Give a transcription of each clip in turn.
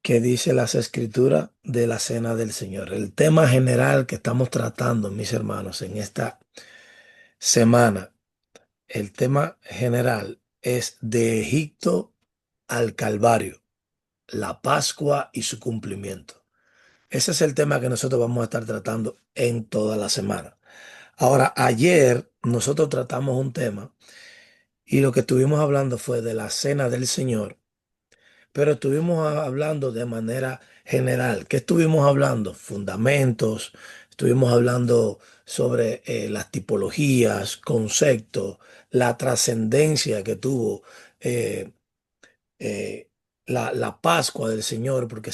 ¿Qué dice las escrituras de la cena del Señor? El tema general que estamos tratando, mis hermanos, en esta semana, el tema general es de Egipto al Calvario, la Pascua y su cumplimiento. Ese es el tema que nosotros vamos a estar tratando en toda la semana. Ahora, ayer nosotros tratamos un tema y lo que estuvimos hablando fue de la cena del Señor. Pero estuvimos hablando de manera general. ¿Qué estuvimos hablando? Fundamentos, estuvimos hablando sobre las tipologías, conceptos, la trascendencia que tuvo eh, eh, la Pascua del Señor, porque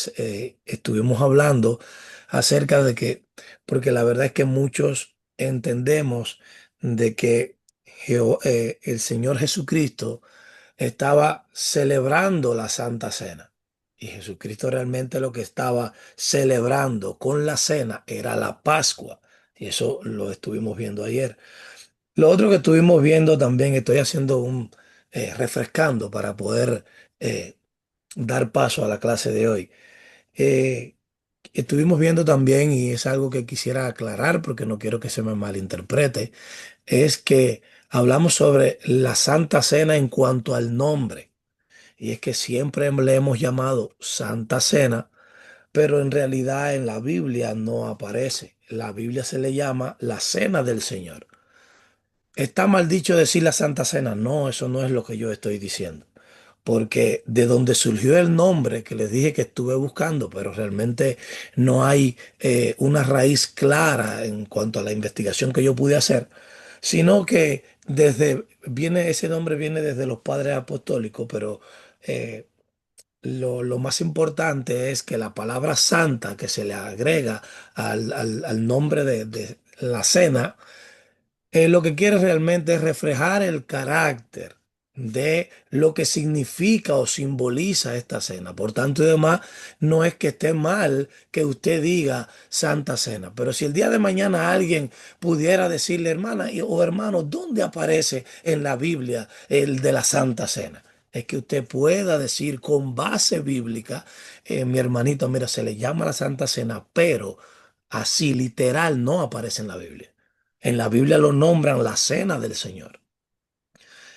estuvimos hablando acerca de que, porque la verdad es que muchos entendemos de que el Señor Jesucristo estaba celebrando la Santa Cena. Y Jesucristo realmente lo que estaba celebrando con la cena era la Pascua. Y eso lo estuvimos viendo ayer. Lo otro que estuvimos viendo también, estoy haciendo refrescando para poder eh, dar paso a la clase de hoy. Eh, Estuvimos viendo también, y es algo que quisiera aclarar porque no quiero que se me malinterprete, es que hablamos sobre la Santa Cena en cuanto al nombre. Y es que siempre le hemos llamado Santa Cena, pero en realidad en la Biblia no aparece. La Biblia se le llama la Cena del Señor. ¿Está mal dicho decir la Santa Cena? No, eso no es lo que yo estoy diciendo. Porque de donde surgió el nombre que les dije que estuve buscando, pero realmente no hay una raíz clara en cuanto a la investigación que yo pude hacer, sino que ese nombre viene desde los padres apostólicos, pero eh, lo más importante es que la palabra santa que se le agrega al nombre de la cena, lo que quiere realmente es reflejar el carácter de lo que significa o simboliza esta cena. Por tanto y demás, no es que esté mal que usted diga Santa Cena, pero si el día de mañana alguien pudiera decirle, hermana o hermano, ¿dónde aparece en la Biblia el de la Santa Cena? Es que usted pueda decir con base bíblica, mi hermanito, mira, se le llama la Santa Cena, pero así literal no aparece en la Biblia. En la Biblia lo nombran la cena del Señor.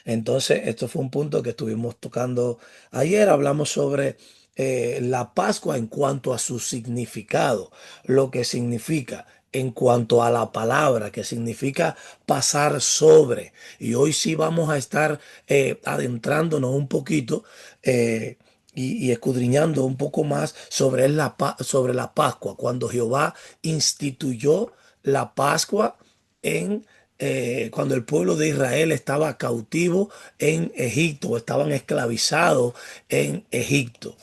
Entonces, esto fue un punto que estuvimos tocando ayer. Hablamos sobre la Pascua en cuanto a su significado, lo que significa en cuanto a la palabra, que significa pasar sobre. Y hoy sí vamos a estar adentrándonos un poquito. Y escudriñando un poco más sobre sobre la Pascua, cuando Jehová instituyó la Pascua en cuando el pueblo de Israel estaba cautivo en Egipto, estaban esclavizados en Egipto.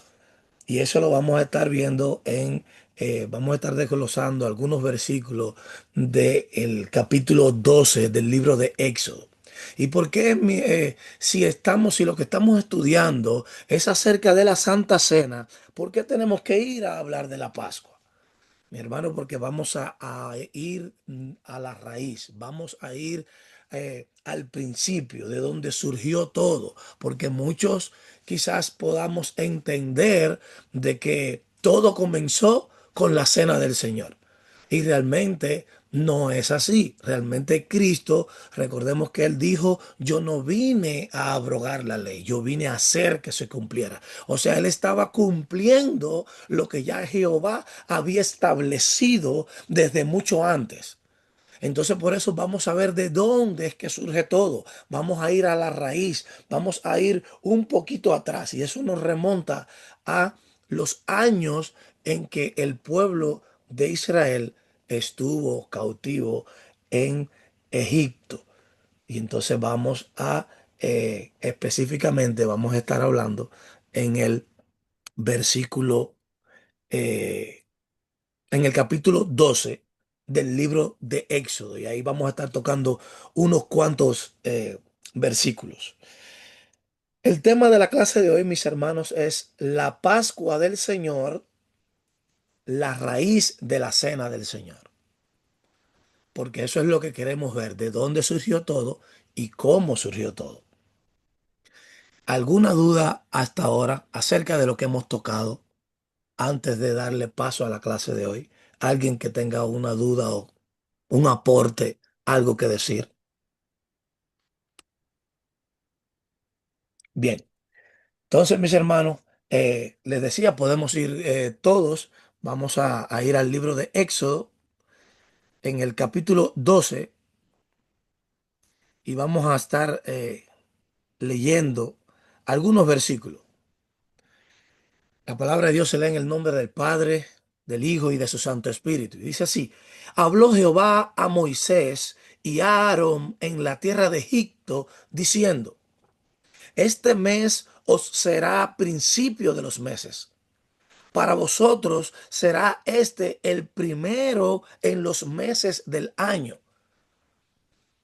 Y eso lo vamos a estar viendo vamos a estar desglosando algunos versículos del capítulo 12 del libro de Éxodo. ¿Y por qué si lo que estamos estudiando es acerca de la Santa Cena, por qué tenemos que ir a hablar de la Pascua? Mi hermano, porque vamos a ir a la raíz, vamos a ir al principio, de donde surgió todo, porque muchos quizás podamos entender de que todo comenzó con la cena del Señor. Y realmente no es así. Realmente Cristo, recordemos que Él dijo, yo no vine a abrogar la ley, yo vine a hacer que se cumpliera. O sea, Él estaba cumpliendo lo que ya Jehová había establecido desde mucho antes. Entonces por eso vamos a ver de dónde es que surge todo. Vamos a ir a la raíz, vamos a ir un poquito atrás y eso nos remonta a los años en que el pueblo de Israel estuvo cautivo en Egipto. Y entonces específicamente vamos a estar hablando en el versículo eh, en el capítulo 12 del libro de Éxodo. Y ahí vamos a estar tocando unos cuantos versículos. El tema de la clase de hoy, mis hermanos, es la Pascua del Señor, la raíz de la cena del Señor. Porque eso es lo que queremos ver, de dónde surgió todo y cómo surgió todo. ¿Alguna duda hasta ahora acerca de lo que hemos tocado? antes de darle paso a la clase de hoy? ¿Alguien que tenga una duda o un aporte, algo que decir? Bien, entonces mis hermanos, les decía, podemos ir todos, vamos a ir al libro de Éxodo en el capítulo 12 y vamos a estar leyendo algunos versículos. La palabra de Dios se lee en el nombre del Padre, del Hijo y de su Santo Espíritu. Y dice así: habló Jehová a Moisés y a Aarón en la tierra de Egipto, diciendo: este mes os será principio de los meses. Para vosotros será este el primero en los meses del año.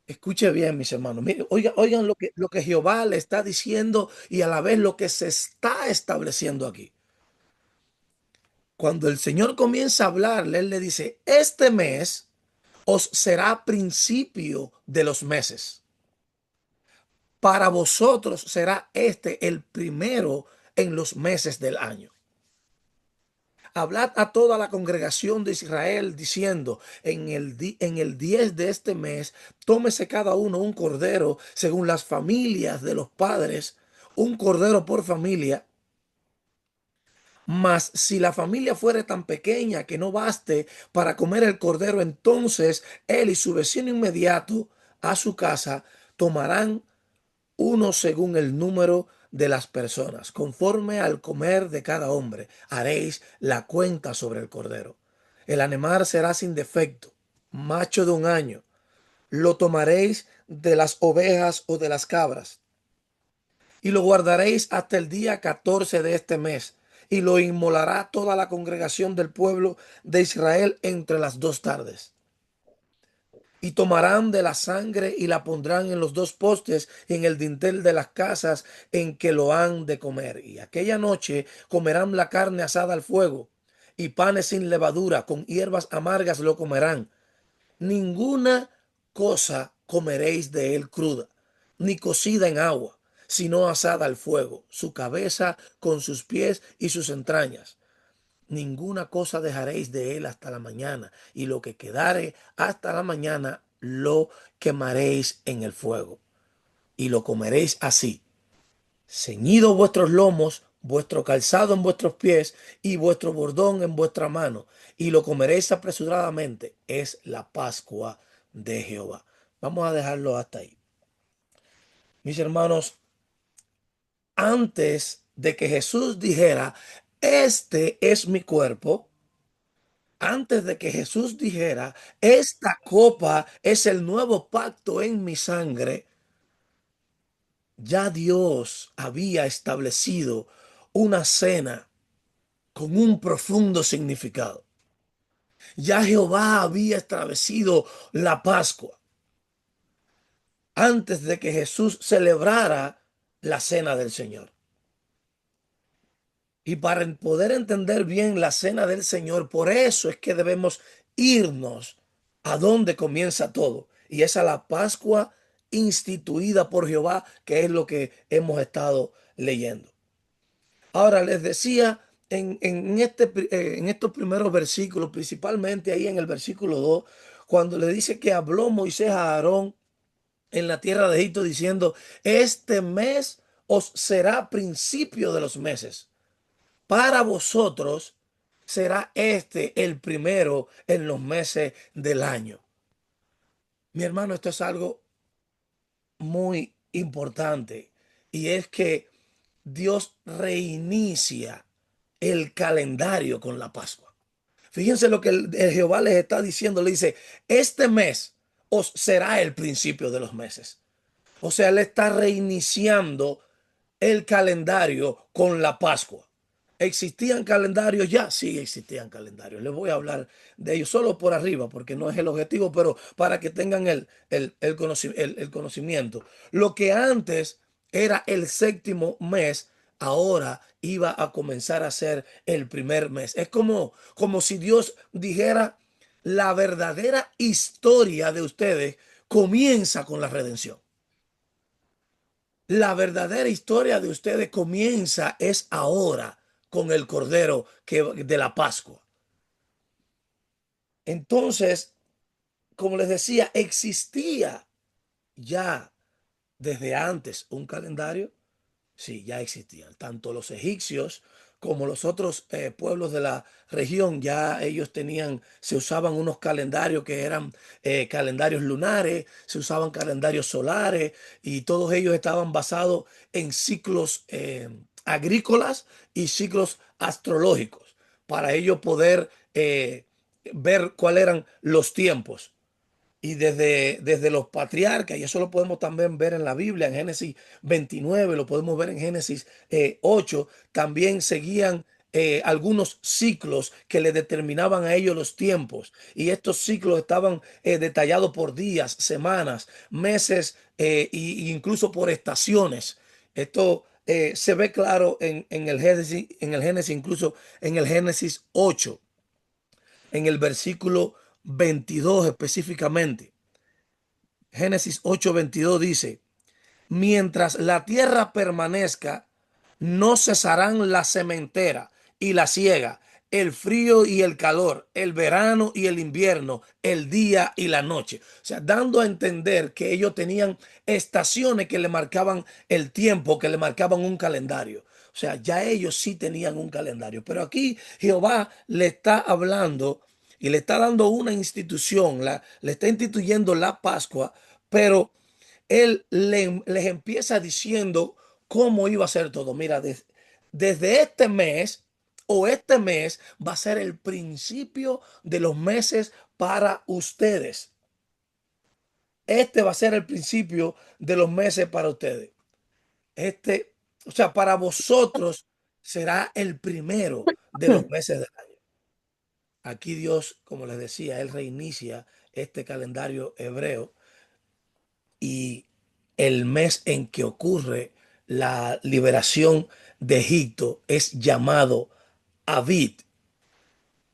Escuche bien, mis hermanos. Miren, oigan lo que Jehová le está diciendo y a la vez lo que se está estableciendo aquí. Cuando el Señor comienza a hablarle, Él le dice: este mes os será principio de los meses. Para vosotros será este el primero en los meses del año. Hablad a toda la congregación de Israel diciendo: en el 10 de este mes, tómese cada uno un cordero según las familias de los padres, un cordero por familia. Mas si la familia fuere tan pequeña que no baste para comer el cordero, entonces él y su vecino inmediato a su casa tomarán uno según el número de las personas. Conforme al comer de cada hombre, haréis la cuenta sobre el cordero. El animal será sin defecto, macho de un año. Lo tomaréis de las ovejas o de las cabras y lo guardaréis hasta el día 14 de este mes, y lo inmolará toda la congregación del pueblo de Israel entre las dos tardes. Y tomarán de la sangre y la pondrán en los dos postes y en el dintel de las casas en que lo han de comer. Y aquella noche comerán la carne asada al fuego, y panes sin levadura, con hierbas amargas lo comerán. Ninguna cosa comeréis de él cruda, ni cocida en agua, sino asada al fuego, su cabeza con sus pies y sus entrañas. Ninguna cosa dejaréis de él hasta la mañana, y lo que quedare hasta la mañana lo quemaréis en el fuego, y lo comeréis así: ceñidos vuestros lomos, vuestro calzado en vuestros pies y vuestro bordón en vuestra mano, y lo comeréis apresuradamente. Es la Pascua de Jehová. Vamos a dejarlo hasta ahí. Mis hermanos, antes de que Jesús dijera: este es mi cuerpo, antes de que Jesús dijera: esta copa es el nuevo pacto en mi sangre, ya Dios había establecido una cena con un profundo significado. Ya Jehová había establecido la Pascua antes de que Jesús celebrara la cena del Señor. Y para poder entender bien la cena del Señor, por eso es que debemos irnos a donde comienza todo. Y es a la Pascua instituida por Jehová, que es lo que hemos estado leyendo. Ahora les decía en estos primeros versículos, principalmente ahí en el versículo 2, cuando le dice que habló Moisés a Aarón en la tierra de Egipto diciendo: este mes os será principio de los meses. Para vosotros será este el primero en los meses del año. Mi hermano, esto es algo muy importante, y es que Dios reinicia el calendario con la Pascua. Fíjense lo que el Jehová les está diciendo. Le dice: este mes os será el principio de los meses. O sea, él está reiniciando el calendario con la Pascua. ¿Existían calendarios ya? Sí, existían calendarios. Les voy a hablar de ellos solo por arriba, porque no es el objetivo, pero para que tengan el conocimiento. Lo que antes era el séptimo mes, ahora iba a comenzar a ser el primer mes. Es como si Dios dijera: la verdadera historia de ustedes comienza con la redención. La verdadera historia de ustedes comienza es ahora con el cordero de la Pascua. Entonces, como les decía, existía ya desde antes un calendario. Sí, ya existían. Tanto los egipcios como los otros pueblos de la región, ya ellos tenían, se usaban unos calendarios que eran calendarios lunares, se usaban calendarios solares y todos ellos estaban basados en ciclos agrícolas y ciclos astrológicos para ellos poder ver cuáles eran los tiempos. Y desde los patriarcas, y eso lo podemos también ver en la Biblia, en Génesis 29, lo podemos ver en Génesis 8, también seguían algunos ciclos que le determinaban a ellos los tiempos. Y estos ciclos estaban detallados por días, semanas, meses e incluso por estaciones. Esto se ve claro en el Génesis, incluso en el Génesis 8, en el versículo 22 específicamente. Génesis 8:22 dice, mientras la tierra permanezca, no cesarán la sementera y la siega, el frío y el calor, el verano y el invierno, el día y la noche. O sea, dando a entender que ellos tenían estaciones que le marcaban el tiempo, que le marcaban un calendario. O sea, ya ellos sí tenían un calendario. Pero aquí Jehová le está hablando y le está dando una institución, le está instituyendo la Pascua, pero él les empieza diciendo cómo iba a ser todo. Mira, desde este mes o este mes va a ser el principio de los meses para ustedes. Este va a ser el principio de los meses para ustedes. Este, o sea, para vosotros será el primero de los meses del año. Aquí Dios, como les decía, Él reinicia este calendario hebreo y el mes en que ocurre la liberación de Egipto es llamado Abid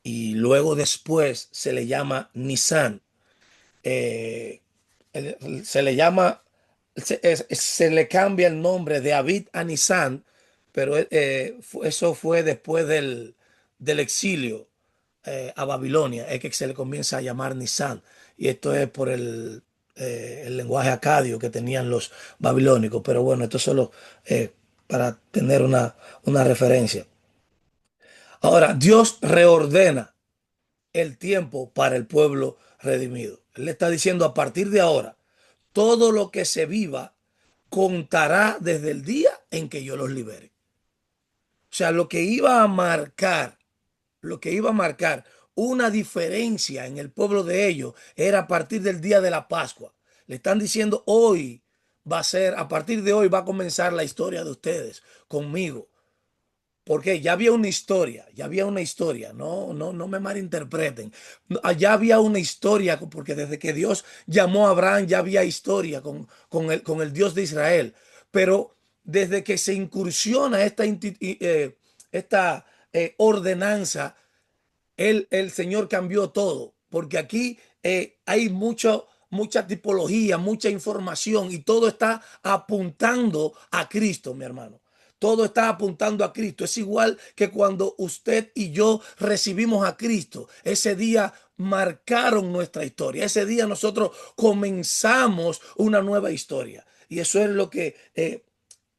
y luego después se le llama Nisan. Eh, se le llama, se le cambia el nombre de Abid a Nisan, pero eso fue después del exilio a Babilonia, es que se le comienza a llamar Nisan. Y esto es por el lenguaje acadio que tenían los babilónicos. Pero bueno, esto solo para tener una referencia. Ahora, Dios reordena el tiempo para el pueblo redimido. Él le está diciendo a partir de ahora, todo lo que se viva contará desde el día en que yo los libere. O sea, lo que iba a marcar una diferencia en el pueblo de ellos era a partir del día de la Pascua. Le están diciendo hoy va a ser, a partir de hoy va a comenzar la historia de ustedes conmigo. Porque ya había una historia, no me malinterpreten. Ya había una historia, porque desde que Dios llamó a Abraham ya había historia con el Dios de Israel. Pero desde que se incursiona esta ordenanza, el Señor cambió todo, porque aquí hay mucha tipología, mucha información y todo está apuntando a Cristo, mi hermano. Todo está apuntando a Cristo. Es igual que cuando usted y yo recibimos a Cristo. Ese día marcaron nuestra historia. Ese día nosotros comenzamos una nueva historia. Y eso es lo que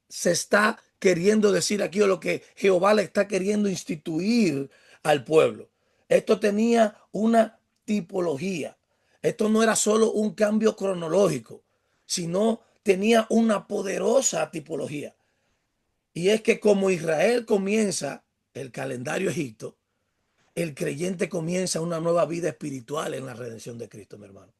se está queriendo decir aquí o lo que Jehová le está queriendo instituir al pueblo. Esto tenía una tipología. Esto no era solo un cambio cronológico, sino tenía una poderosa tipología. Y es que como Israel comienza el calendario Egipto, el creyente comienza una nueva vida espiritual en la redención de Cristo, mi hermano.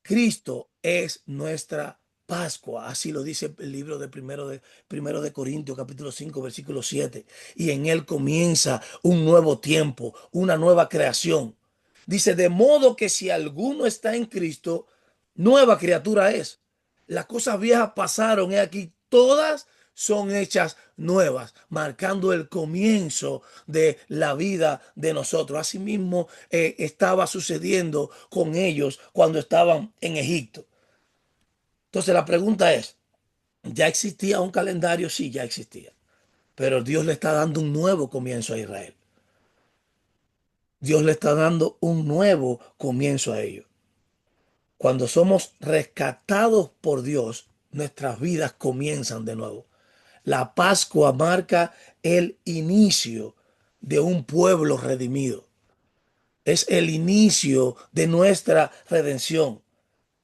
Cristo es nuestra Pascua, así lo dice el libro de primero de Corintios, capítulo 5 versículo 7. Y en él comienza un nuevo tiempo, una nueva creación. Dice, de modo que si alguno está en Cristo, nueva criatura es. Las cosas viejas pasaron, he aquí, todas son hechas nuevas, marcando el comienzo de la vida de nosotros. Asimismo, estaba sucediendo con ellos cuando estaban en Egipto. Entonces la pregunta es, ¿ya existía un calendario? Sí, ya existía. pero Dios le está dando un nuevo comienzo a Israel. Dios le está dando un nuevo comienzo a ellos. Cuando somos rescatados por Dios, nuestras vidas comienzan de nuevo. La Pascua marca el inicio de un pueblo redimido. Es el inicio de nuestra redención.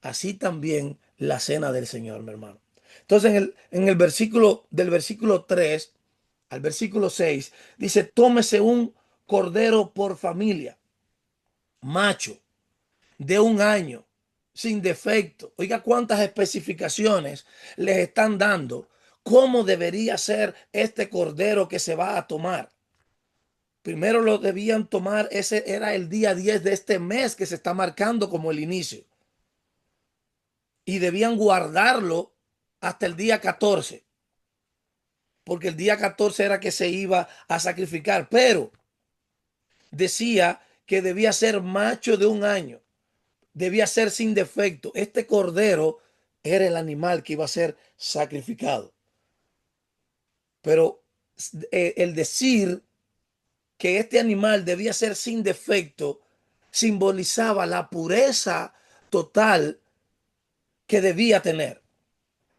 Así también la cena del Señor, mi hermano. Entonces, en el versículo, del versículo 3 al versículo 6, dice: tómese un cordero por familia, macho, de un año, sin defecto. Oiga cuántas especificaciones les están dando. ¿Cómo debería ser este cordero que se va a tomar? Primero lo debían tomar, ese era el día 10 de este mes que se está marcando como el inicio. Y debían guardarlo hasta el día 14, porque el día 14 era que se iba a sacrificar, pero decía que debía ser macho de un año, debía ser sin defecto. Este cordero era el animal que iba a ser sacrificado. Pero el decir que este animal debía ser sin defecto simbolizaba la pureza total que debía tener.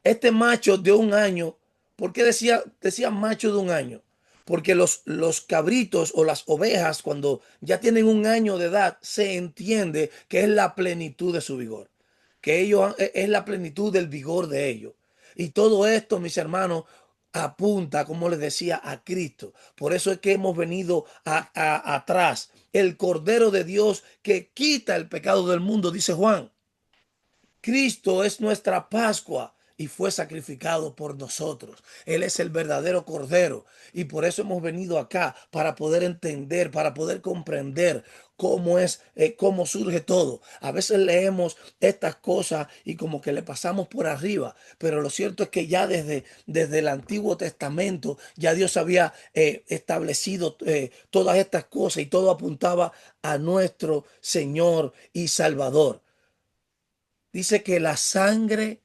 Este macho de un año, ¿por qué decía macho de un año? Porque los cabritos o las ovejas, cuando ya tienen un año de edad, se entiende que es la plenitud de su vigor, que ellos es la plenitud del vigor de ellos. Y todo esto, mis hermanos, apunta, como les decía, a Cristo. Por eso es que hemos venido atrás. El Cordero de Dios que quita el pecado del mundo, dice Juan. Cristo es nuestra Pascua y fue sacrificado por nosotros. Él es el verdadero Cordero y por eso hemos venido acá para poder entender, para poder comprender cómo es, cómo surge todo. A veces leemos estas cosas y como que le pasamos por arriba, pero lo cierto es que ya desde el Antiguo Testamento ya Dios había establecido todas estas cosas y todo apuntaba a nuestro Señor y Salvador. Dice que la sangre,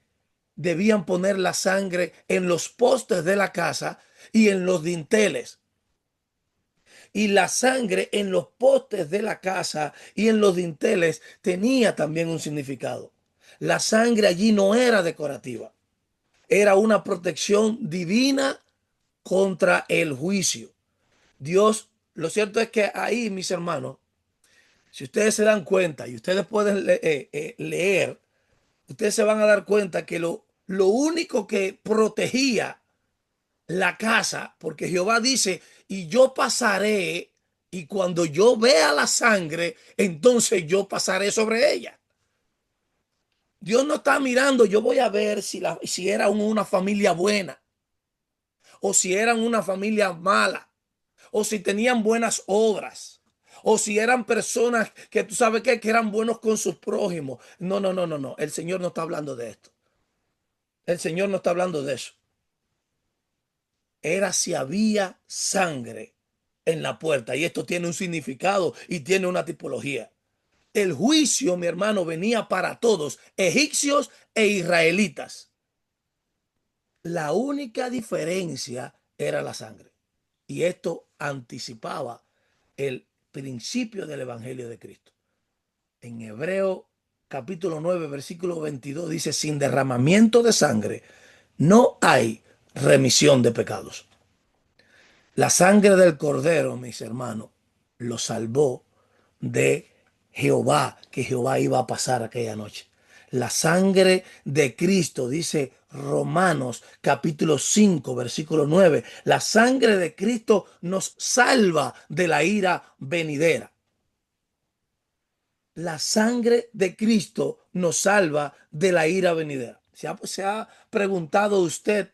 debían poner la sangre en los postes de la casa y en los dinteles. Y la sangre en los postes de la casa y en los dinteles tenía también un significado. La sangre allí no era decorativa, era una protección divina contra el juicio. Dios, lo cierto es que ahí, mis hermanos, si ustedes se dan cuenta y ustedes pueden leer, ustedes se van a dar cuenta que lo único que protegía la casa, porque Jehová dice: y yo pasaré, y cuando yo vea la sangre, entonces yo pasaré sobre ella. Dios no está mirando, yo voy a ver si era una familia buena, o si eran una familia mala, o si tenían buenas obras, o si eran personas que tú sabes que eran buenos con sus prójimos. No, no, no, no, no. El Señor no está hablando de esto. El Señor no está hablando de eso. Era si había sangre en la puerta. Y esto tiene un significado y tiene una tipología. El juicio, mi hermano, venía para todos, egipcios e israelitas. La única diferencia era la sangre. Y esto anticipaba el principio del Evangelio de Cristo. En Hebreo capítulo 9, versículo 22 dice: sin derramamiento de sangre no hay remisión de pecados. La sangre del cordero, mis hermanos, lo salvó de Jehová, que Jehová iba a pasar aquella noche. La sangre de Cristo, dice Romanos capítulo 5, versículo 9. La sangre de Cristo nos salva de la ira venidera. La sangre de Cristo nos salva de la ira venidera. Se ha preguntado usted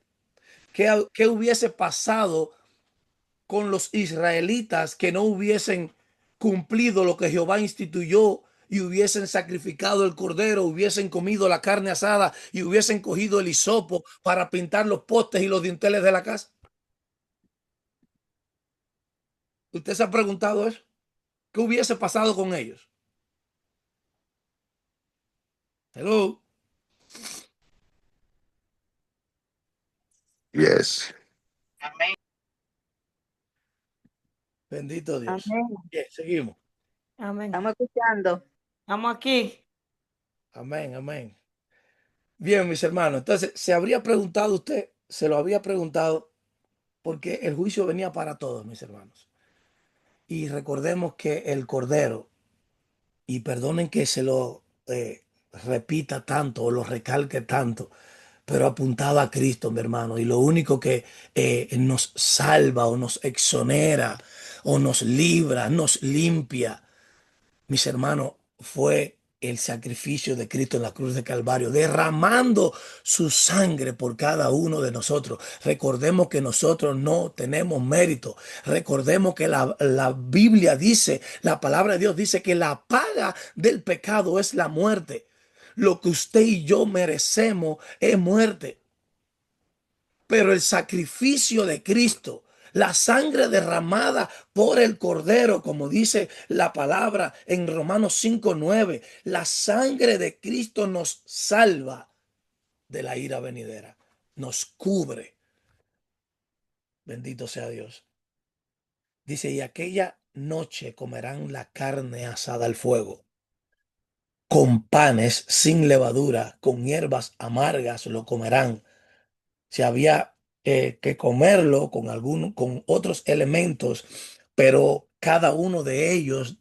qué hubiese pasado con los israelitas que no hubiesen cumplido lo que Jehová instituyó y hubiesen sacrificado el cordero, hubiesen comido la carne asada y hubiesen cogido el hisopo para pintar los postes y los dinteles de la casa? ¿Usted se ha preguntado eso? ¿Qué hubiese pasado con ellos? Hello. Yes. Bendito Dios. Amén. Bien, seguimos. Amén. Estamos escuchando. Estamos aquí. Amén, amén. Bien, mis hermanos. Entonces, se habría preguntado usted, se lo había preguntado, porque el juicio venía para todos, mis hermanos. Y recordemos que el Cordero, y perdonen que se lo repita tanto o lo recalque tanto, pero apuntaba a Cristo, mi hermano. Y lo único que nos salva o nos exonera o nos libra, nos limpia, mis hermanos, fue el sacrificio de Cristo en la cruz de Calvario, derramando su sangre por cada uno de nosotros. Recordemos que nosotros no tenemos mérito. Recordemos que la Biblia dice, la palabra de Dios dice que la paga del pecado es la muerte. Lo que usted y yo merecemos es muerte. Pero el sacrificio de Cristo, la sangre derramada por el Cordero, como dice la palabra en Romanos 5:9, la sangre de Cristo nos salva de la ira venidera, nos cubre. Bendito sea Dios. Dice, y aquella noche comerán la carne asada al fuego, con panes sin levadura, con hierbas amargas lo comerán. Si había que comerlo con con otros elementos, pero cada uno de ellos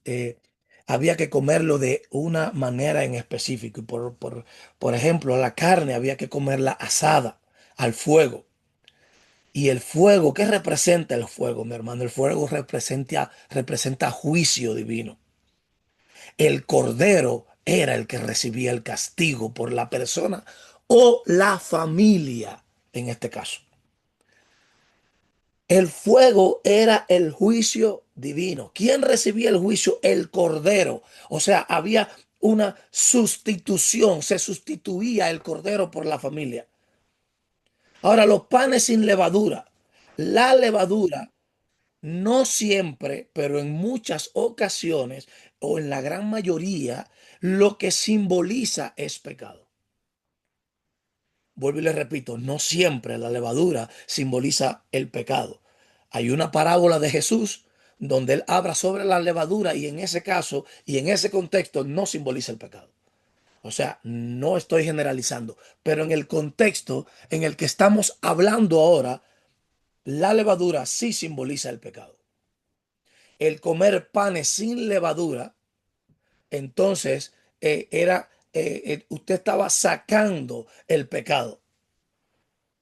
había que comerlo de una manera en específico. Y por ejemplo, la carne había que comerla asada al fuego. Y el fuego, ¿qué representa el fuego, mi hermano? El fuego representa juicio divino. El cordero era el que recibía el castigo por la persona o la familia, en este caso. El fuego era el juicio divino. ¿Quién recibía el juicio? El cordero. O sea, había una sustitución, se sustituía el cordero por la familia. Ahora, los panes sin levadura. La levadura no siempre, pero en muchas ocasiones o en la gran mayoría, lo que simboliza es pecado. Vuelvo y le repito, no siempre la levadura simboliza el pecado. Hay una parábola de Jesús donde él habla sobre la levadura y en ese caso y en ese contexto no simboliza el pecado. O sea, no estoy generalizando, pero en el contexto en el que estamos hablando ahora, la levadura sí simboliza el pecado. El comer panes sin levadura, entonces usted estaba sacando el pecado.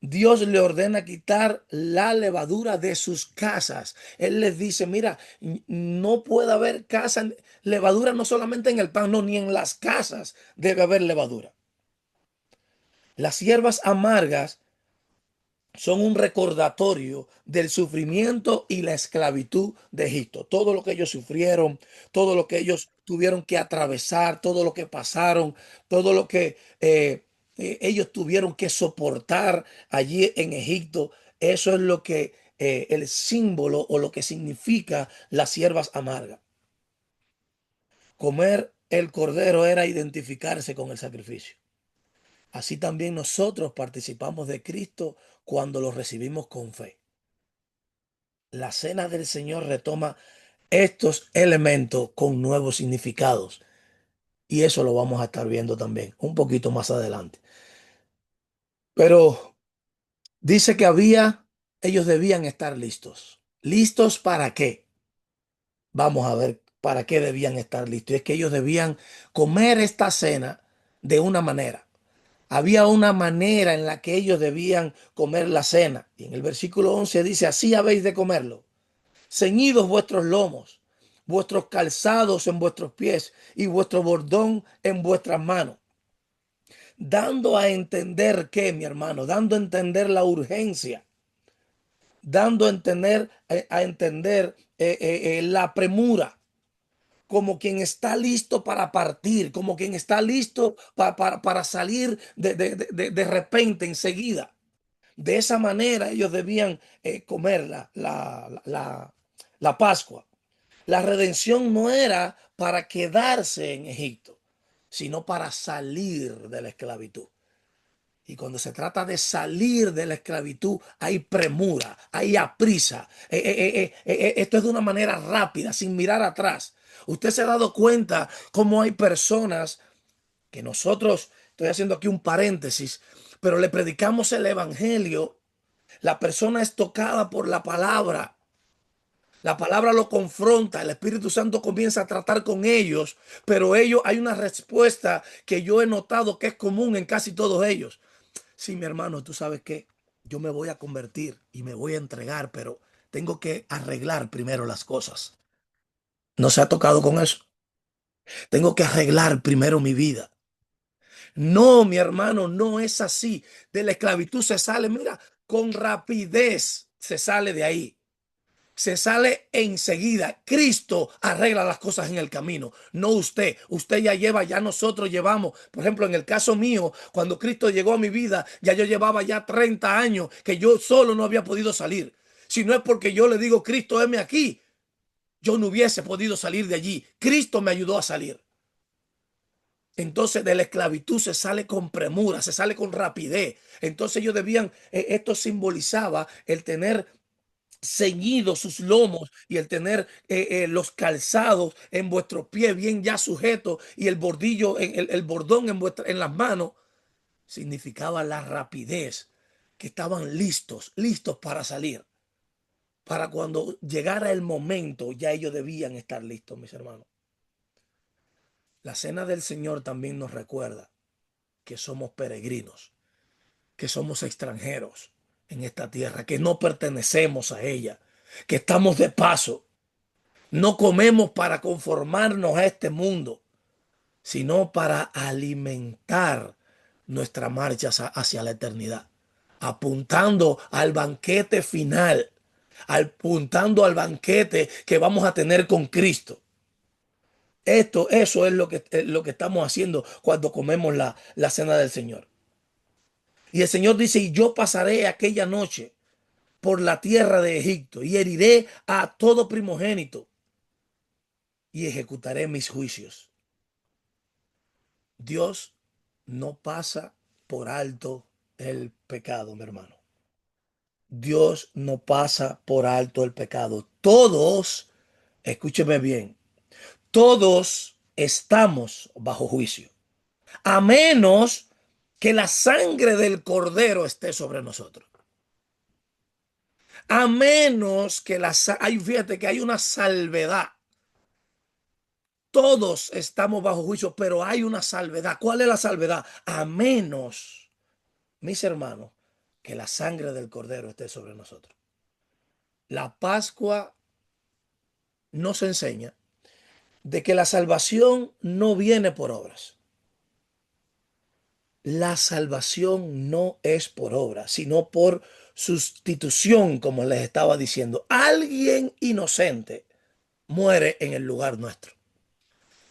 Dios le ordena quitar la levadura de sus casas. Él les dice, mira, no puede haber casa, levadura no solamente en el pan, no, ni en las casas debe haber levadura. Las hierbas amargas son un recordatorio del sufrimiento y la esclavitud de Egipto. Todo lo que ellos sufrieron, todo lo que ellos tuvieron que atravesar, todo lo que pasaron, todo lo que ellos tuvieron que soportar allí en Egipto. Eso es lo que el símbolo o lo que significa las hierbas amargas. Comer el cordero era identificarse con el sacrificio. Así también nosotros participamos de Cristo cuando lo recibimos con fe. La cena del Señor retoma estos elementos con nuevos significados. Y eso lo vamos a estar viendo también un poquito más adelante. Pero dice que ellos debían estar listos. ¿Listos para qué? Vamos a ver para qué debían estar listos. Y es que ellos debían comer esta cena de una manera. Había una manera en la que ellos debían comer la cena. Y en el versículo 11 dice, así habéis de comerlo. Ceñidos vuestros lomos, vuestros calzados en vuestros pies y vuestro bordón en vuestras manos. Dando a entender que, mi hermano, dando a entender la urgencia, dando a entender la premura, como quien está listo para partir, como quien está listo para salir de repente, enseguida. De esa manera ellos debían comer la Pascua. La redención no era para quedarse en Egipto, sino para salir de la esclavitud. Y cuando se trata de salir de la esclavitud, hay premura, hay aprisa. Esto es de una manera rápida, sin mirar atrás. Usted se ha dado cuenta cómo hay personas que nosotros, estoy haciendo aquí un paréntesis, pero le predicamos el evangelio. La persona es tocada por la palabra. La palabra lo confronta, el Espíritu Santo comienza a tratar con ellos, pero ellos hay una respuesta que yo he notado que es común en casi todos ellos. Sí, mi hermano, tú sabes que yo me voy a convertir y me voy a entregar, pero tengo que arreglar primero las cosas. ¿No se ha tocado con eso? Tengo que arreglar primero mi vida. No, mi hermano, no es así. De la esclavitud se sale, mira, con rapidez se sale de ahí. Se sale enseguida. Cristo arregla las cosas en el camino, no usted. Usted ya lleva, ya nosotros llevamos. Por ejemplo, en el caso mío, cuando Cristo llegó a mi vida, ya yo llevaba ya 30 años que yo solo no había podido salir. Si no es porque yo le digo, Cristo, heme aquí, yo no hubiese podido salir de allí. Cristo me ayudó a salir. Entonces de la esclavitud se sale con premura, se sale con rapidez. Entonces ellos debían, esto simbolizaba el tener ceñidos sus lomos y el tener los calzados en vuestros pies bien ya sujetos y el bordillo, el bordón en las manos, significaba la rapidez, que estaban listos, listos para salir. Para cuando llegara el momento, ya ellos debían estar listos, mis hermanos. La cena del Señor también nos recuerda que somos peregrinos, que somos extranjeros en esta tierra, que no pertenecemos a ella, que estamos de paso. No comemos para conformarnos a este mundo, sino para alimentar nuestra marcha hacia la eternidad, apuntando al banquete final, apuntando al banquete que vamos a tener con Cristo. Eso es lo que estamos haciendo cuando comemos la cena del Señor. Y el Señor dice, y yo pasaré aquella noche por la tierra de Egipto y heriré a todo primogénito y ejecutaré mis juicios. Dios no pasa por alto el pecado, mi hermano. Dios no pasa por alto el pecado. Todos, escúcheme bien, todos estamos bajo juicio, a menos que la sangre del cordero esté sobre nosotros. A menos que fíjate que hay una salvedad. Todos estamos bajo juicio, pero hay una salvedad. ¿Cuál es la salvedad? A menos, mis hermanos, que la sangre del cordero esté sobre nosotros. La Pascua nos enseña de que la salvación no viene por obras. La salvación no es por obras, sino por sustitución, como les estaba diciendo. Alguien inocente muere en el lugar nuestro.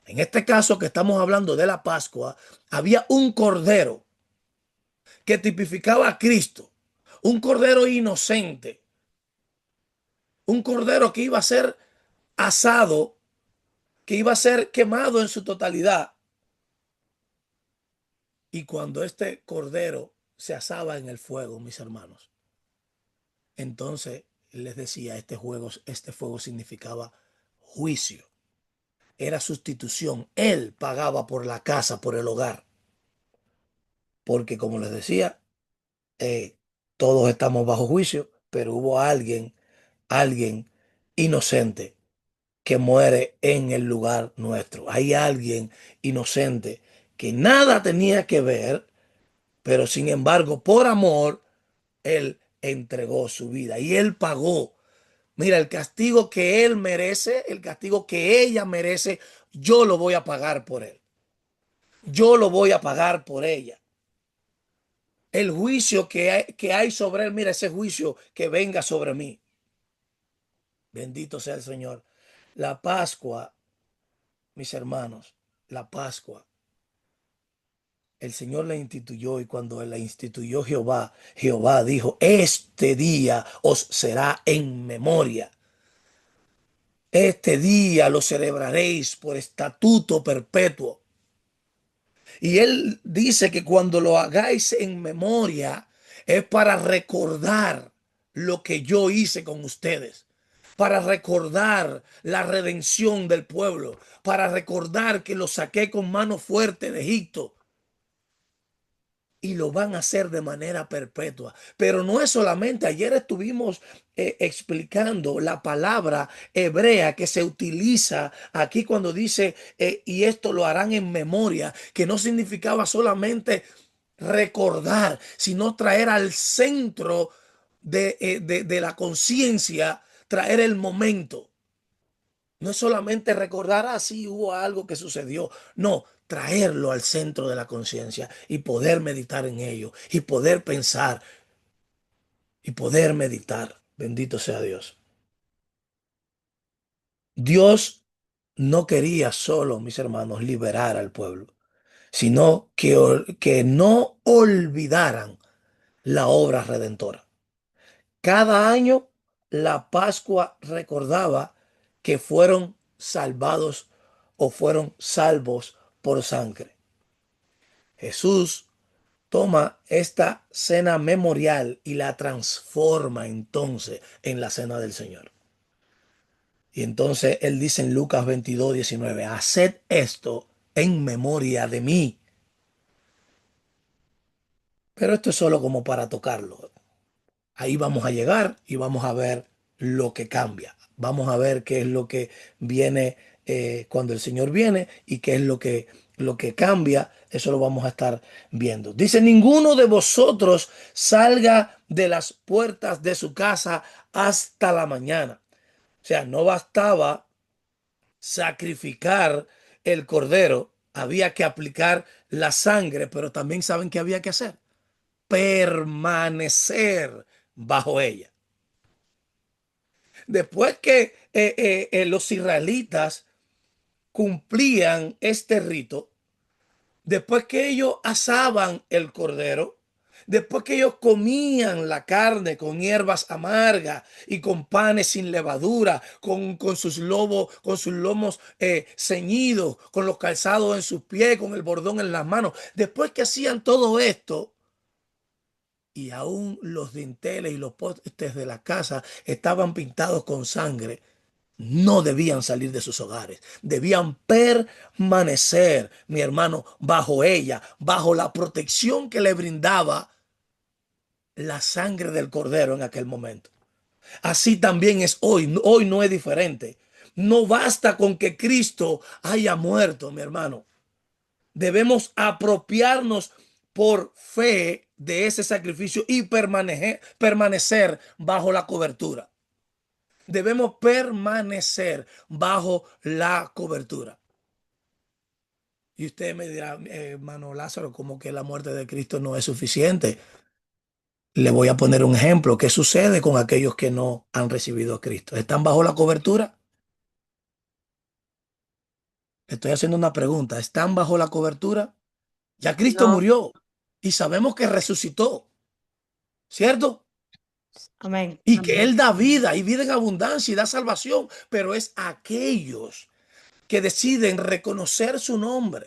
En este caso que estamos hablando de la Pascua, había un cordero que tipificaba a Cristo, un cordero inocente, un cordero que iba a ser asado, que iba a ser quemado en su totalidad. Y cuando este cordero se asaba en el fuego, mis hermanos, entonces les decía, este fuego significaba juicio, era sustitución. Él pagaba por la casa, por el hogar, porque como les decía, eh, todos estamos bajo juicio, pero hubo alguien inocente que muere en el lugar nuestro. Hay alguien inocente que nada tenía que ver, pero sin embargo, por amor, él entregó su vida y él pagó. Mira, el castigo que él merece, el castigo que ella merece, yo lo voy a pagar por él. Yo lo voy a pagar por ella. El juicio que hay sobre él, mira ese juicio que venga sobre mí. Bendito sea el Señor. La Pascua, mis hermanos, la Pascua, el Señor la instituyó y cuando la instituyó Jehová, Jehová dijo, este día os será en memoria. Este día lo celebraréis por estatuto perpetuo. Y él dice que cuando lo hagáis en memoria es para recordar lo que yo hice con ustedes, para recordar la redención del pueblo, para recordar que lo saqué con mano fuerte de Egipto y lo van a hacer de manera perpetua. Pero no es solamente, ayer estuvimos explicando la palabra hebrea que se utiliza aquí cuando dice, y esto lo harán en memoria, que no significaba solamente recordar, sino traer al centro de la conciencia, traer el momento. No es solamente recordar, así hubo algo que sucedió. No, traerlo al centro de la conciencia y poder meditar en ello y poder pensar y poder meditar. Bendito sea Dios. Dios no quería solo, mis hermanos, liberar al pueblo, sino que no olvidaran la obra redentora. Cada año la Pascua recordaba que fueron salvados o fueron salvos por sangre. Jesús toma esta cena memorial y la transforma entonces en la cena del Señor. Y entonces él dice en Lucas 22:19, haced esto en memoria de mí. Pero esto es solo como para tocarlo. Ahí vamos a llegar y vamos a ver lo que cambia. Vamos a ver qué es lo que viene cuando el Señor viene y qué es lo que cambia. Eso lo vamos a estar viendo. Dice, ninguno de vosotros salga de las puertas de su casa hasta la mañana. O sea, no bastaba sacrificar el cordero, había que aplicar la sangre, pero también saben qué había que hacer, permanecer bajo ella. Después que los israelitas cumplían este rito, después que ellos asaban el cordero, después que ellos comían la carne con hierbas amargas y con panes sin levadura, con sus lomos ceñidos, con los calzados en sus pies, con el bordón en las manos, después que hacían todo esto, y aún los dinteles y los postes de la casa estaban pintados con sangre, no debían salir de sus hogares, debían permanecer, mi hermano, bajo ella, bajo la protección que le brindaba la sangre del cordero en aquel momento. Así también es hoy, hoy no es diferente. No basta con que Cristo haya muerto, mi hermano. Debemos apropiarnos por fe de ese sacrificio y permanecer bajo la cobertura. Debemos permanecer bajo la cobertura. Y usted me dirá, hermano Lázaro, como que la muerte de Cristo no es suficiente. Le voy a poner un ejemplo. ¿Qué sucede con aquellos que no han recibido a Cristo? ¿Están bajo la cobertura? Le estoy haciendo una pregunta. ¿Están bajo la cobertura? Ya Cristo No. murió y sabemos que resucitó, ¿cierto? Amén. Y que Él da vida y vida en abundancia y da salvación, pero es aquellos que deciden reconocer su nombre,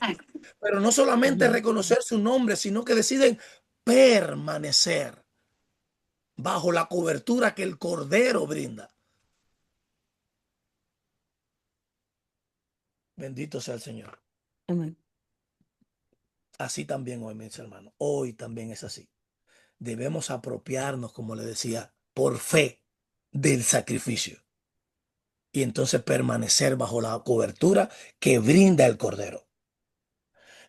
pero no solamente Ujú. reconocer su nombre, sino que deciden permanecer bajo la cobertura que el Cordero brinda. Bendito sea el Señor. Amén. Así también hoy, mis hermanos, hoy también es así. Debemos apropiarnos, como le decía, por fe del sacrificio y entonces permanecer bajo la cobertura que brinda el Cordero.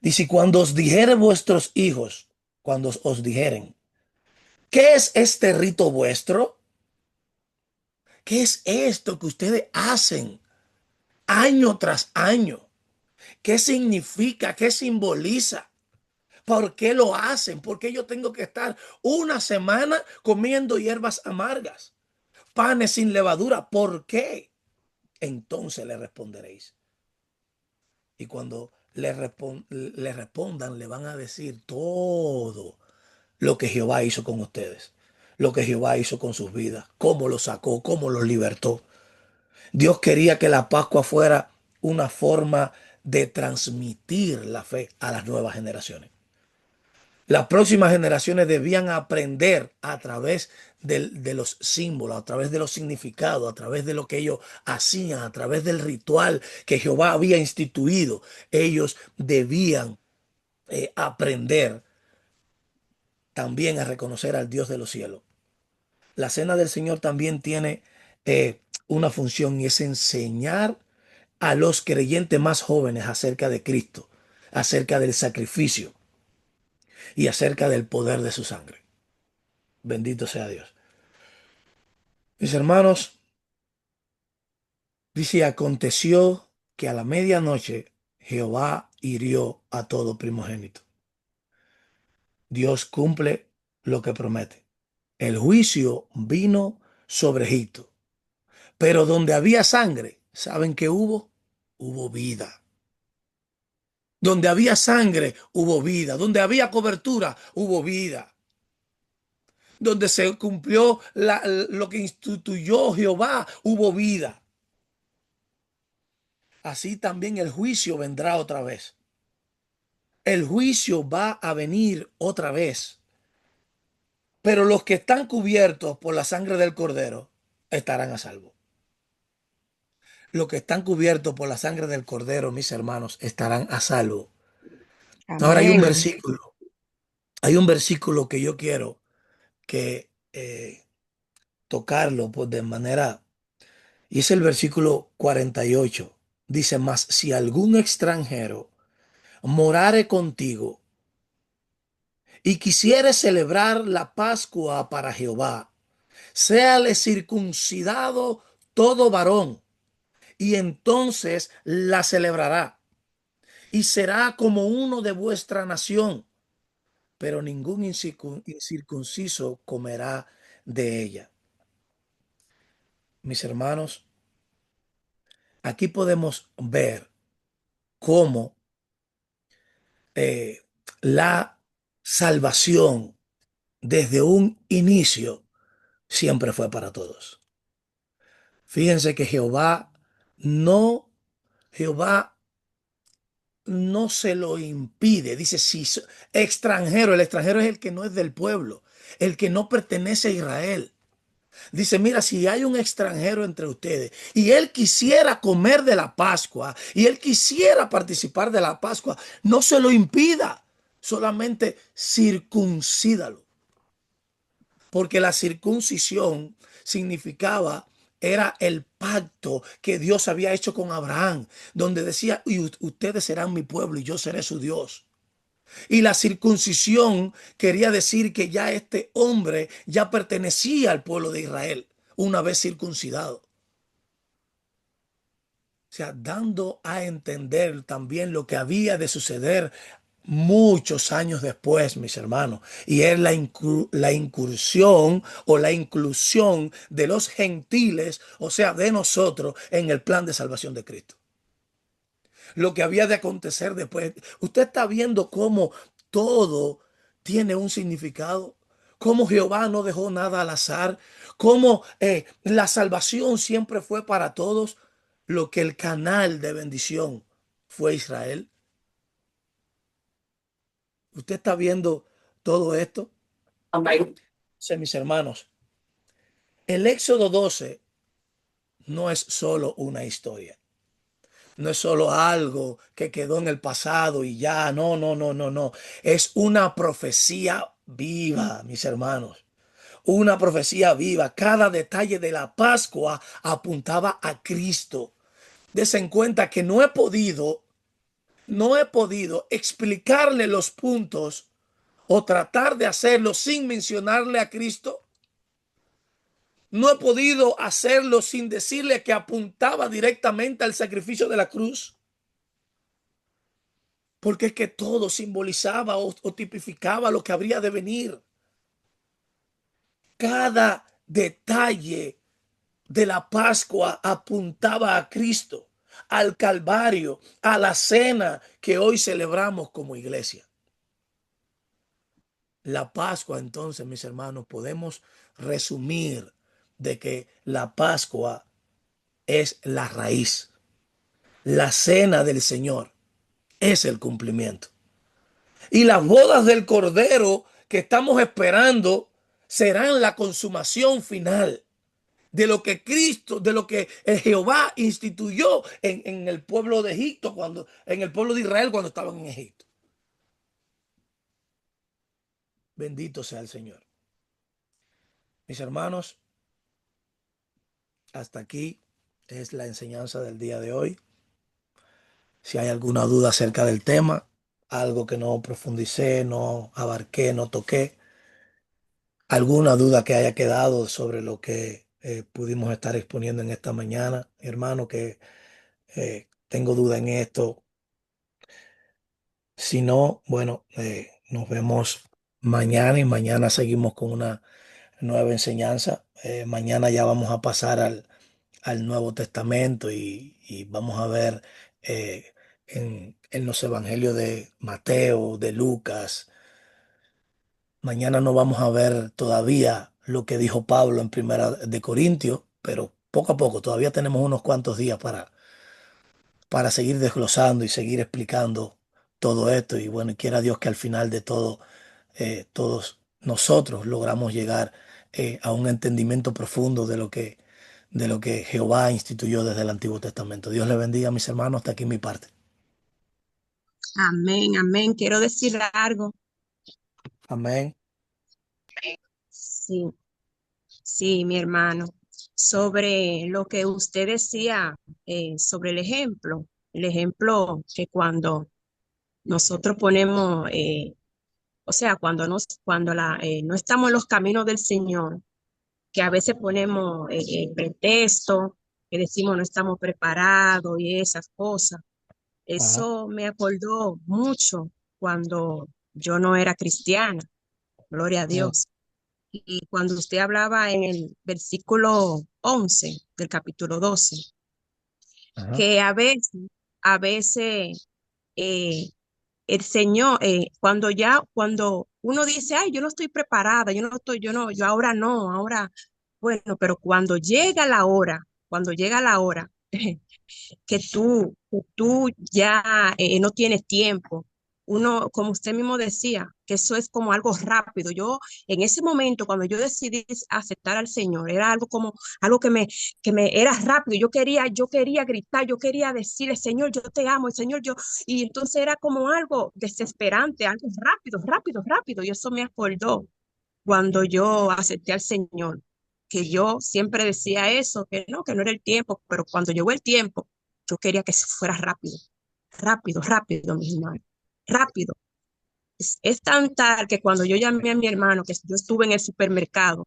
Dice, cuando os dijere vuestros hijos, cuando os dijeren, ¿qué es este rito vuestro? ¿Qué es esto que ustedes hacen año tras año? ¿Qué significa? ¿Qué simboliza? ¿Por qué lo hacen? ¿Por qué yo tengo que estar una semana comiendo hierbas amargas, panes sin levadura? ¿Por qué? Entonces le responderéis. Y cuando le respondan, le van a decir todo lo que Jehová hizo con ustedes, lo que Jehová hizo con sus vidas, cómo los sacó, cómo los libertó. Dios quería que la Pascua fuera una forma de transmitir la fe a las nuevas generaciones. Las próximas generaciones debían aprender a través de los símbolos, a través de los significados, a través de lo que ellos hacían, a través del ritual que Jehová había instituido. Ellos debían aprender también a reconocer al Dios de los cielos. La cena del Señor también tiene una función y es enseñar a los creyentes más jóvenes acerca de Cristo, acerca del sacrificio y acerca del poder de su sangre. Bendito sea Dios. Mis hermanos, dice, aconteció que a la medianoche Jehová hirió a todo primogénito. Dios cumple lo que promete. El juicio vino sobre Egipto, pero donde había sangre, ¿saben qué hubo? Hubo vida. Donde había sangre, hubo vida. Donde había cobertura, hubo vida. Donde se cumplió lo que instituyó Jehová, hubo vida. Así también el juicio vendrá otra vez. El juicio va a venir otra vez. Pero los que están cubiertos por la sangre del Cordero estarán a salvo. Los que están cubiertos por la sangre del Cordero, mis hermanos, estarán a salvo. Ahora Amén. hay un versículo que yo quiero que tocarlo pues, de manera, y es el versículo 48. Dice, mas si algún extranjero morare contigo y quisiere celebrar la Pascua para Jehová, séale circuncidado todo varón, y entonces la celebrará, y será como uno de vuestra nación, pero ningún incircunciso comerá de ella. Mis hermanos, aquí podemos ver cómo eh, la salvación desde un inicio siempre fue para todos. Fíjense que no, Jehová no se lo impide. Dice, si extranjero, el extranjero es el que no es del pueblo, el que no pertenece a Israel. Dice, mira, si hay un extranjero entre ustedes y él quisiera comer de la Pascua y él quisiera participar de la Pascua, no se lo impida, solamente circuncídalo. Porque la circuncisión significaba, era el pacto que Dios había hecho con Abraham, donde decía, y ustedes serán mi pueblo y yo seré su Dios. Y la circuncisión quería decir que ya este hombre ya pertenecía al pueblo de Israel una vez circuncidado. O sea, dando a entender también lo que había de suceder muchos años después, mis hermanos, y es la incursión o la inclusión de los gentiles, o sea, de nosotros, en el plan de salvación de Cristo. Lo que había de acontecer después. Usted está viendo cómo todo tiene un significado, cómo Jehová no dejó nada al azar, cómo la salvación siempre fue para todos, lo que el canal de bendición fue Israel. Usted está viendo todo esto. Amén. Sí, mis hermanos, el Éxodo 12 no es solo una historia. No es solo algo que quedó en el pasado y ya, no, no, no, no, no. Es una profecía viva, mis hermanos. Una profecía viva. Cada detalle de la Pascua apuntaba a Cristo. Dese en cuenta que no he podido explicarle los puntos o tratar de hacerlo sin mencionarle a Cristo. No he podido hacerlo sin decirle que apuntaba directamente al sacrificio de la cruz. Porque es que todo simbolizaba o tipificaba lo que habría de venir. Cada detalle de la Pascua apuntaba a Cristo, al Calvario, a la cena que hoy celebramos como iglesia. La Pascua, entonces, mis hermanos, podemos resumir de que la Pascua es la raíz, la cena del Señor. es el cumplimiento. Y las bodas del Cordero que estamos esperando serán la consumación final de lo que Cristo, de lo que Jehová instituyó en el pueblo de Egipto, en el pueblo de Israel cuando estaban en Egipto. Bendito sea el Señor. Mis hermanos, hasta aquí es la enseñanza del día de hoy. Si hay alguna duda acerca del tema, algo que no profundicé, no abarqué, no toqué, alguna duda que haya quedado sobre lo que pudimos estar exponiendo en esta mañana, mi hermano, que tengo duda en esto. Si no, bueno, nos vemos mañana y mañana seguimos con una nueva enseñanza. Mañana ya vamos a pasar al Nuevo Testamento y vamos a ver en los evangelios de Mateo, de Lucas. Mañana no vamos a ver todavía lo que dijo Pablo en Primera de Corintios, pero poco a poco, todavía tenemos unos cuantos días para seguir desglosando y seguir explicando todo esto. Y bueno, y quiera Dios que al final de todo, todos nosotros logramos llegar a un entendimiento profundo de lo que Jehová instituyó desde el Antiguo Testamento. Dios le bendiga, mis hermanos. Hasta aquí mi parte. Amén, amén. Quiero decir algo. Amén. Sí, sí, mi hermano. Sobre lo que usted decía, sobre el ejemplo que cuando nosotros ponemos, o sea, no estamos en los caminos del Señor, que a veces ponemos pretexto, que decimos no estamos preparados y esas cosas. Ajá, Eso me acordó mucho cuando yo no era cristiana, gloria a mm, Dios. Y cuando usted hablaba en el versículo 11 del capítulo 12, ajá, que a veces eh, el Señor, cuando uno dice, ay, yo no estoy preparada, yo ahora no, ahora, bueno, pero cuando llega la hora, que tú ya no tienes tiempo. Uno, como usted mismo decía, que eso es como algo rápido. Yo, en ese momento, cuando yo decidí aceptar al Señor, era algo como, algo que me era rápido. Yo quería gritar, yo quería decirle, Señor, yo te amo, Señor, y entonces era como algo desesperante, algo rápido, rápido, rápido. Y eso me acordó cuando yo acepté al Señor, que yo siempre decía eso, que no era el tiempo, pero cuando llegó el tiempo, yo quería que se fuera rápido, rápido, rápido, mi hermano, rápido. Es tan tal que cuando yo llamé a mi hermano, que yo estuve en el supermercado,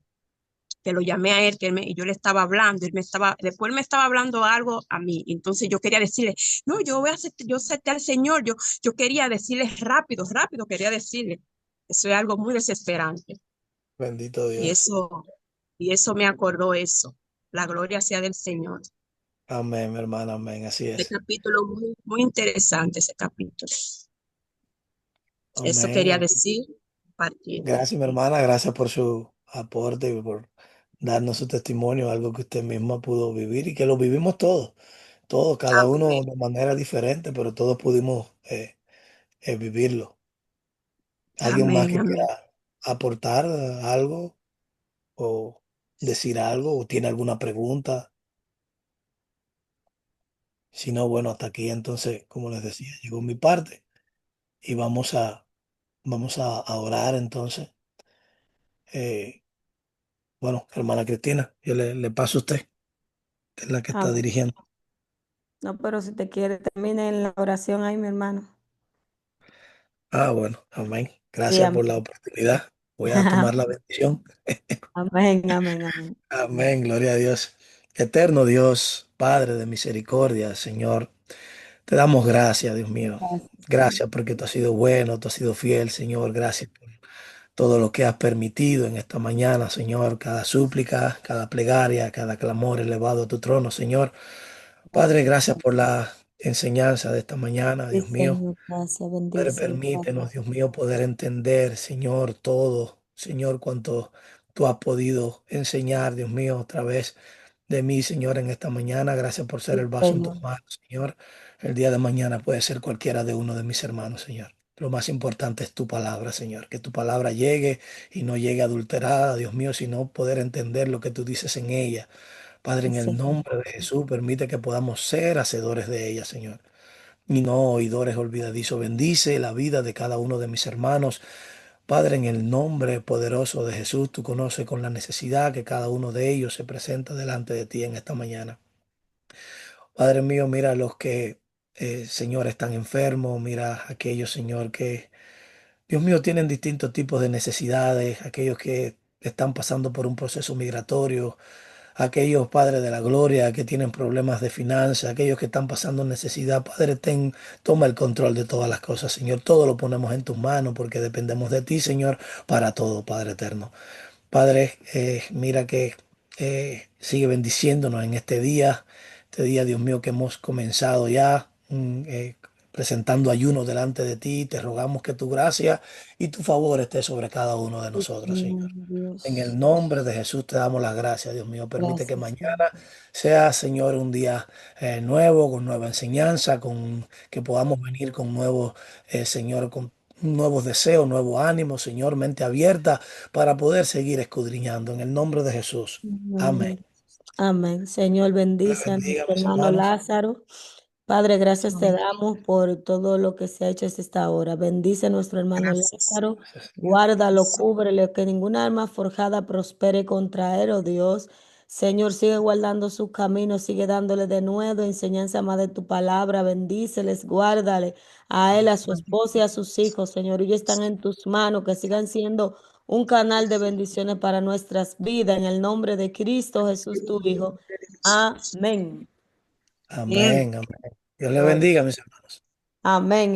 que lo llamé a él, y yo le estaba hablando, después él me estaba hablando algo a mí, entonces yo quería decirle, no, yo acepté al Señor, yo quería decirle rápido, rápido, quería decirle, eso es algo muy desesperante. bendito Y Dios. eso, y eso me acordó eso. La gloria sea del Señor. Amén, mi hermana, amén. Así Ese es. capítulo muy, muy interesante, ese capítulo. Eso Amén, quería amén. decir, partir. Gracias, mi hermana. Gracias por su aporte y por darnos su testimonio, algo que usted misma pudo vivir y que lo vivimos todos. Todos, cada Amén, uno de manera diferente, pero todos pudimos vivirlo. ¿Alguien más amén, que amén. quiera aportar algo o decir algo o tiene alguna pregunta? Si no, bueno, hasta aquí entonces, como les decía, llegó mi parte y vamos a orar entonces. Eh, bueno, hermana Cristina, yo le paso a usted, que es la que está Amén. dirigiendo. No, pero si te quiere, termine en la oración ahí, mi hermano. Ah, bueno, amén. Sí, Gracias por la amén. oportunidad. Voy a tomar la bendición. Amén, amén, amén. Amén, gloria a Dios. Eterno Dios, Padre de misericordia, Señor, te damos gracias, Dios mío. Gracias, Señor. Gracias porque tú has sido bueno, tú has sido fiel, Señor. Gracias por todo lo que has permitido en esta mañana, Señor. Cada súplica, cada plegaria, cada clamor elevado a tu trono, Señor. Padre, Gracias, gracias Señor. por la enseñanza de esta mañana, Sí, Dios mío. Señor, gracias, Padre, bendice. permítenos, Dios mío, poder entender, Señor, todo, Señor, cuanto tú has podido enseñar, Dios mío, a través de mí, Señor, en esta mañana. Gracias por ser Sí, el vaso en tus Señor. manos, Señor. El día de mañana puede ser cualquiera de uno de mis hermanos, Señor. Lo más importante es tu palabra, Señor. Que tu palabra llegue y no llegue adulterada, Dios mío, sino poder entender lo que tú dices en ella. Padre, Sí, en el Señor. nombre de Jesús, permite que podamos ser hacedores de ella, Señor, y no oidores olvidadizos. Bendice la vida de cada uno de mis hermanos. Padre, en el nombre poderoso de Jesús, tú conoces con la necesidad que cada uno de ellos se presenta delante de ti en esta mañana. Padre mío, mira a los que, Señor, están enfermos, mira a aquellos, Señor, que, Dios mío, tienen distintos tipos de necesidades, aquellos que están pasando por un proceso migratorio, aquellos padres de la gloria que tienen problemas de finanzas, aquellos que están pasando necesidad. Padre, toma el control de todas las cosas, Señor. Todo lo ponemos en tus manos porque dependemos de ti, Señor, para todo, Padre eterno. Padre, mira que sigue bendiciéndonos en este día, Dios mío, que hemos comenzado ya presentando ayuno delante de ti. Te rogamos que tu gracia y tu favor esté sobre cada uno de Sí, nosotros, Señor Señor. En el Dios. nombre de Jesús te damos las gracias, Dios mío. Permite que Gracias, Señor. mañana sea, Señor, un día nuevo, con nueva enseñanza, con que podamos venir con nuevos, Señor, con nuevos deseos, nuevo ánimo, Señor, mente abierta para poder seguir escudriñando. En el nombre de Jesús. En el Amén. nombre de Jesús. Amén. Señor, Dios bendice a bendiga, nuestro mis hermano hermanos. Lázaro. Padre, gracias te Amén. damos por todo lo que se ha hecho hasta esta hora. Bendice a nuestro hermano Gracias. Lázaro. Gracias, Señor. Guárdalo, cúbrele, que ninguna arma forjada prospere contra él, oh Dios. Señor, sigue guardando sus caminos, sigue dándole de nuevo enseñanza más de tu palabra. Bendíceles, guárdale a él, a su esposa y a sus hijos. Señor, ellos están en tus manos, que sigan siendo un canal de bendiciones para nuestras vidas. En el nombre de Cristo Jesús, tu Hijo. Amén. Bien. Amén, amén. Dios le Gloria. bendiga, mis hermanos. Amén.